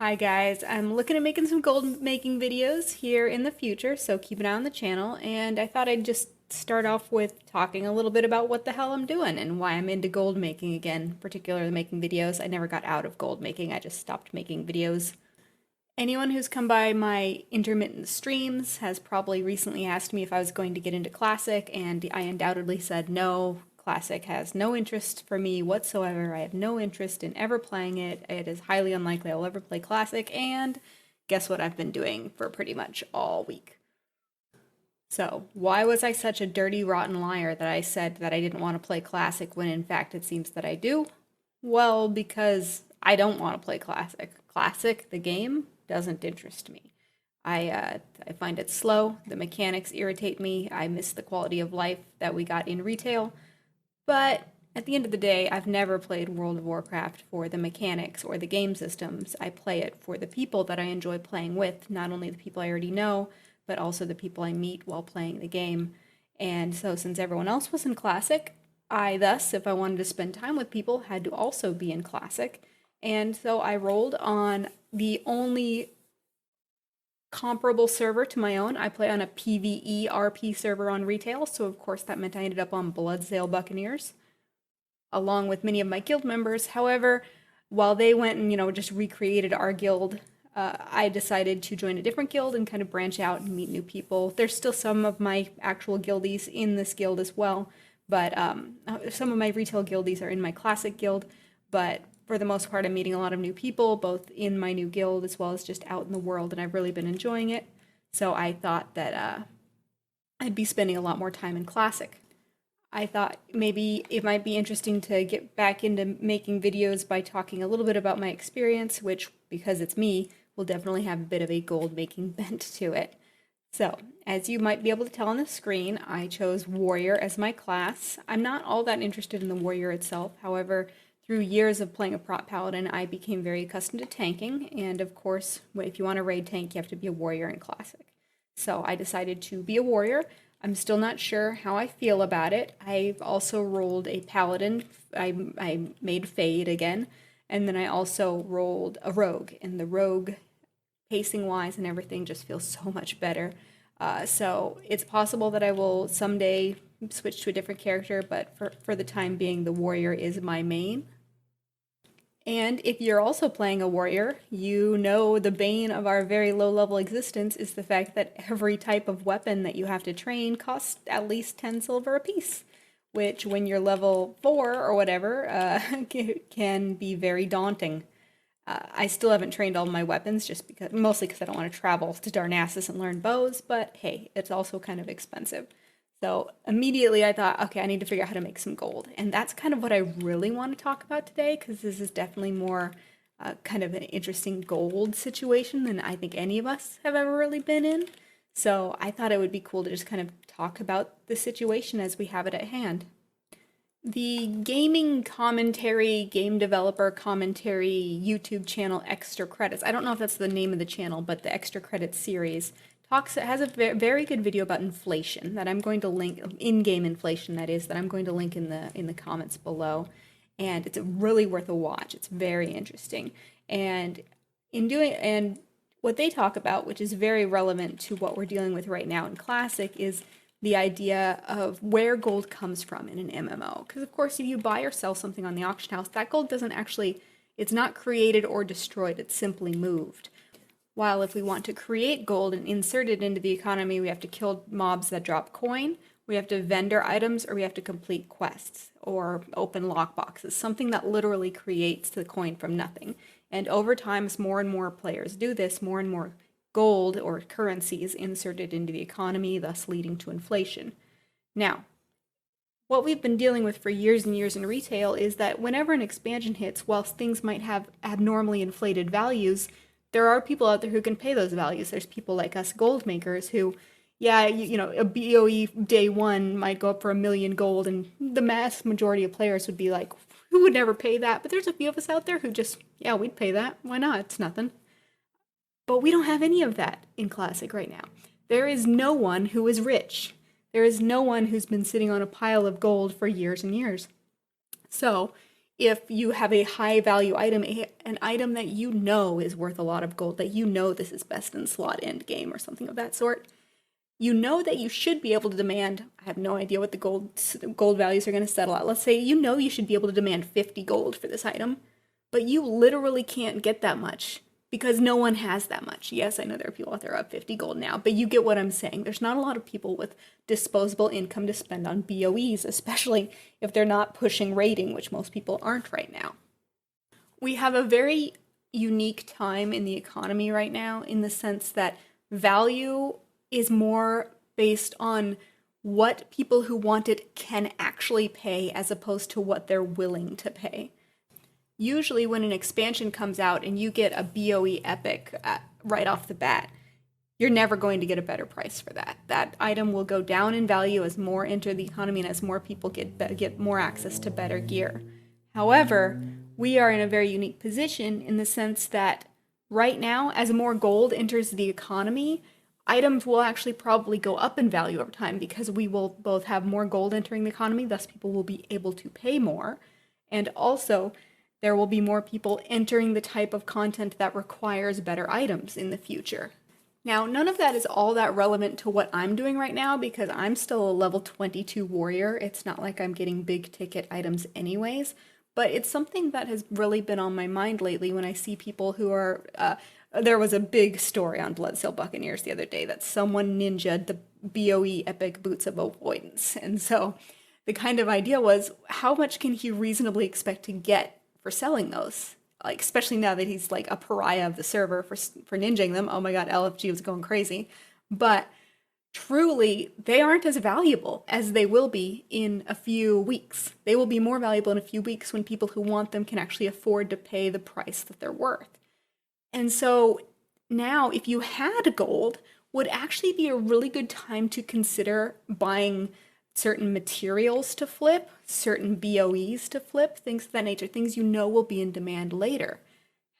Hi guys, I'm looking at making some gold making videos here in the future, so keep an eye on the channel, and I thought I'd just start off with talking a little bit about what the hell I'm doing and why I'm into gold making again, particularly making videos. I never got out of gold making, I just stopped making videos. Anyone who's come by my intermittent streams has probably recently asked me if I was going to get into Classic, and I undoubtedly said no. Classic has no interest for me whatsoever. I have no interest in ever playing it. It is highly unlikely I'll ever play Classic, and guess what I've been doing for pretty much all week. So, why was I such a dirty, rotten liar that I said that I didn't want to play Classic when in fact it seems that I do? Well, because I don't want to play Classic. Classic, the game, doesn't interest me. I find it slow. The mechanics irritate me. I miss the quality of life that we got in retail. But at the end of the day, I've never played World of Warcraft for the mechanics or the game systems. I play it for the people that I enjoy playing with, not only the people I already know, but also the people I meet while playing the game. And so, since everyone else was in Classic, I thus, if I wanted to spend time with people, had to also be in Classic. And so I rolled on the only comparable server to my own. I play on a PvE RP server on retail, so of course that meant I ended up on Bloodsail Buccaneers, along with many of my guild members. However, while they went and, just recreated our guild, I decided to join a different guild and kind of branch out and meet new people. There's still some of my actual guildies in this guild as well, but some of my retail guildies are in my classic guild, but for the most part, I'm meeting a lot of new people, both in my new guild as well as just out in the world, and I've really been enjoying it. So I thought that I'd be spending a lot more time in Classic. I thought maybe it might be interesting to get back into making videos by talking a little bit about my experience, which, because it's me, will definitely have a bit of a gold making bent to it. So, as you might be able to tell on the screen, I chose Warrior as my class. I'm not all that interested in the Warrior itself. However, through years of playing a prot paladin, I became very accustomed to tanking, and of course, if you want to raid tank, you have to be a warrior in Classic. So I decided to be a warrior. I'm still not sure how I feel about it. I've also rolled a paladin. I made Fade again, and then I also rolled a rogue, and the rogue, pacing wise and everything, just feels so much better. So it's possible that I will someday switch to a different character, but for the time being, the warrior is my main. And if you're also playing a warrior, you know the bane of our very low level existence is the fact that every type of weapon that you have to train costs at least 10 silver apiece, which when you're level 4 or whatever, can be very daunting. I still haven't trained all my weapons, just because, mostly because I don't want to travel to Darnassus and learn bows, but hey, it's also kind of expensive. So immediately I thought, okay, I need to figure out how to make some gold. And that's kind of what I really want to talk about today, because this is definitely more kind of an interesting gold situation than I think any of us have ever really been in. So I thought it would be cool to just kind of talk about the situation as we have it at hand. The gaming commentary, game developer commentary YouTube channel Extra Credits. I don't know if that's the name of the channel, but the Extra Credits series has a very good video about inflation that I'm going to link, in-game inflation that is, that I'm going to link in the comments below. And it's really worth a watch. It's very interesting. And what they talk about, which is very relevant to what we're dealing with right now in Classic, is the idea of where gold comes from in an MMO. Because, of course, if you buy or sell something on the auction house, that gold doesn't actually, it's not created or destroyed, it's simply moved. While if we want to create gold and insert it into the economy, we have to kill mobs that drop coin, we have to vendor items, or we have to complete quests or open lockboxes, something that literally creates the coin from nothing. And over time, as more and more players do this, more and more gold or currency is inserted into the economy, thus leading to inflation. Now, what we've been dealing with for years and years in retail is that whenever an expansion hits, whilst things might have abnormally inflated values, there are people out there who can pay those values. There's people like us gold makers who, yeah, a BOE day one might go up for 1,000,000 gold, and the mass majority of players would be like, who would never pay that? But there's a few of us out there who just, yeah, we'd pay that. Why not? It's nothing. But we don't have any of that in Classic right now. There is no one who is rich. There is no one who's been sitting on a pile of gold for years and years. So, if you have a high value item, an item that you know is worth a lot of gold, that you know this is best in slot end game or something of that sort, you know that you should be able to demand, I have no idea what the gold values are going to settle at. Let's say you know you should be able to demand 50 gold for this item, but you literally can't get that much because no one has that much. Yes, I know there are people out there at 50 gold now, but you get what I'm saying. There's not a lot of people with disposable income to spend on BOEs, especially if they're not pushing rating, which most people aren't right now. We have a very unique time in the economy right now in the sense that value is more based on what people who want it can actually pay as opposed to what they're willing to pay. Usually when an expansion comes out and you get a BOE epic right off the bat, you're never going to get a better price for that. That item will go down in value as more enter the economy and as more people get more access to better gear. However, we are in a very unique position in the sense that right now, as more gold enters the economy, items will actually probably go up in value over time because we will both have more gold entering the economy, thus people will be able to pay more, and also there will be more people entering the type of content that requires better items in the future. Now, none of that is all that relevant to what I'm doing right now because I'm still a level 22 warrior. It's not like I'm getting big ticket items anyways, but it's something that has really been on my mind lately when I see people who are, there was a big story on Bloodsail Buccaneers the other day that someone ninja'd the BOE Epic Boots of Avoidance. And so the kind of idea was, how much can he reasonably expect to get for selling those? Like, especially now that he's like a pariah of the server for ninjing them. Oh my god, LFG was going crazy. But truly, they aren't as valuable as they will be in a few weeks. They will be more valuable in a few weeks when people who want them can actually afford to pay the price that they're worth. And so now, if you had gold, would actually be a really good time to consider buying certain materials to flip, certain BOEs to flip, things of that nature, things you know will be in demand later.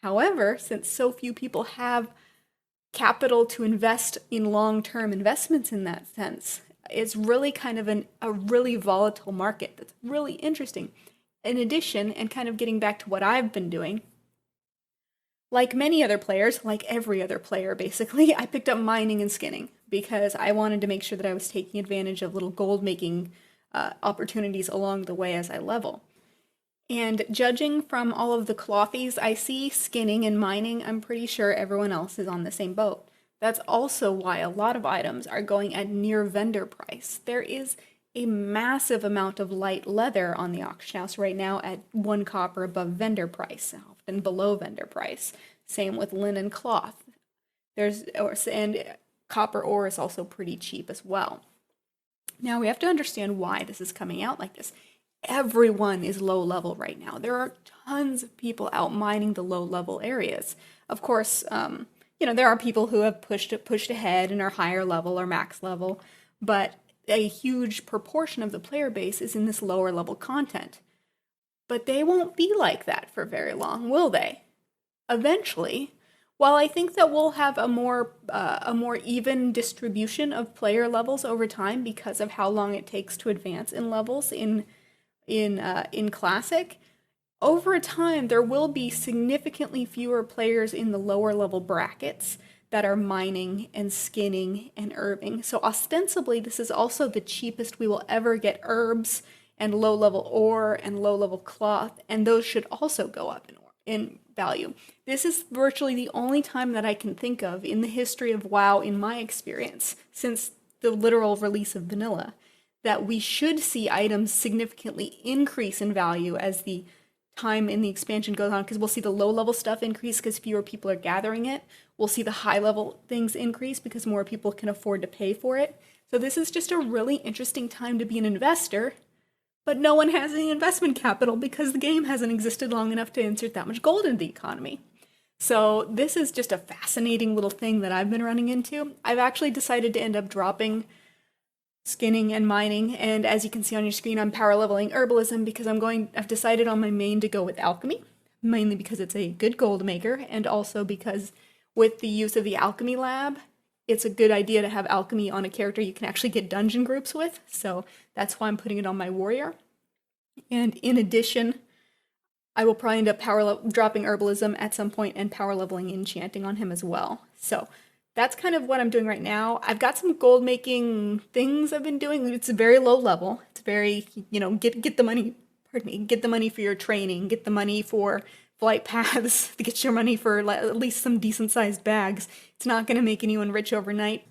However, since so few people have capital to invest in long-term investments in that sense, it's really kind of a really volatile market that's really interesting. In addition, and kind of getting back to what I've been doing, like many other players, like every other player basically, I picked up mining and skinning because I wanted to make sure that I was taking advantage of little gold making opportunities along the way as I level. And judging from all of the clothies I see, skinning and mining, I'm pretty sure everyone else is on the same boat. That's also why a lot of items are going at near vendor price. There is a massive amount of light leather on the auction house right now at 1 copper above vendor price, often below vendor price. Same with linen cloth. And copper ore is also pretty cheap as well. Now we have to understand why this is coming out like this. Everyone is low level right now. There are tons of people out mining the low level areas. Of course, there are people who have pushed ahead and are higher level or max level, but a huge proportion of the player base is in this lower level content. But they won't be like that for very long, will they? Eventually, while I think that we'll have a more even distribution of player levels over time because of how long it takes to advance in levels in Classic, over time there will be significantly fewer players in the lower level brackets that are mining and skinning and herbing. So ostensibly, this is also the cheapest we will ever get herbs and low-level ore and low-level cloth, and those should also go up in value. This is virtually the only time that I can think of in the history of WoW, in my experience, since the literal release of vanilla, that we should see items significantly increase in value as the time in the expansion goes on, because we'll see the low-level stuff increase because fewer people are gathering it. We'll see the high-level things increase because more people can afford to pay for it. So this is just a really interesting time to be an investor, but no one has any investment capital because the game hasn't existed long enough to insert that much gold into the economy. So this is just a fascinating little thing that I've been running into. I've actually decided to end up dropping skinning and mining, and as you can see on your screen, I'm power leveling herbalism because I've decided on my main to go with alchemy, mainly because it's a good gold maker, and also because with the use of the alchemy lab, it's a good idea to have alchemy on a character you can actually get dungeon groups with, so that's why I'm putting it on my warrior. And in addition, I will probably end up dropping herbalism at some point and power leveling enchanting on him as well. So that's kind of what I'm doing right now. I've got some gold making things I've been doing. It's a very low level. It's very, get the money, pardon me, get the money for your training, get the money for flight paths, get your money for at least some decent sized bags. It's not going to make anyone rich overnight,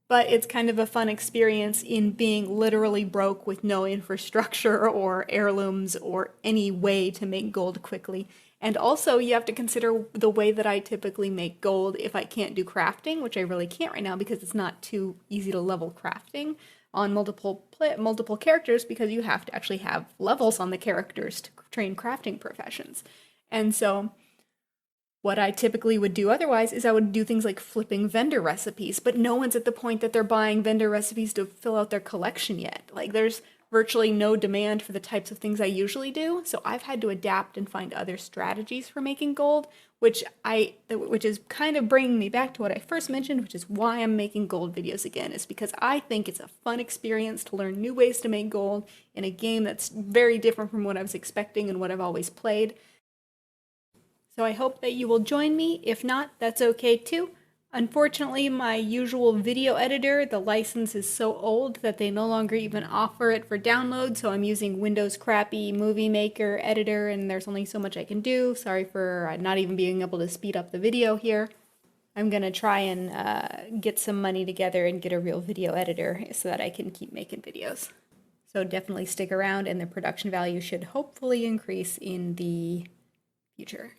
but it's kind of a fun experience in being literally broke with no infrastructure or heirlooms or any way to make gold quickly. And also, you have to consider the way that I typically make gold if I can't do crafting, which I really can't right now because it's not too easy to level crafting on multiple characters, because you have to actually have levels on the characters to train crafting professions. And so what I typically would do otherwise is I would do things like flipping vendor recipes, but no one's at the point that they're buying vendor recipes to fill out their collection yet. Like, there's virtually no demand for the types of things I usually do, so I've had to adapt and find other strategies for making gold, which is kind of bringing me back to what I first mentioned, which is why I'm making gold videos again, is because I think it's a fun experience to learn new ways to make gold in a game that's very different from what I was expecting and what I've always played. So I hope that you will join me. If not, that's okay too. Unfortunately, my usual video editor, the license is so old that they no longer even offer it for download, so I'm using Windows crappy Movie Maker editor, and there's only so much I can do. Sorry for not even being able to speed up the video here. I'm gonna try and get some money together and get a real video editor so that I can keep making videos. So definitely stick around, and the production value should hopefully increase in the future.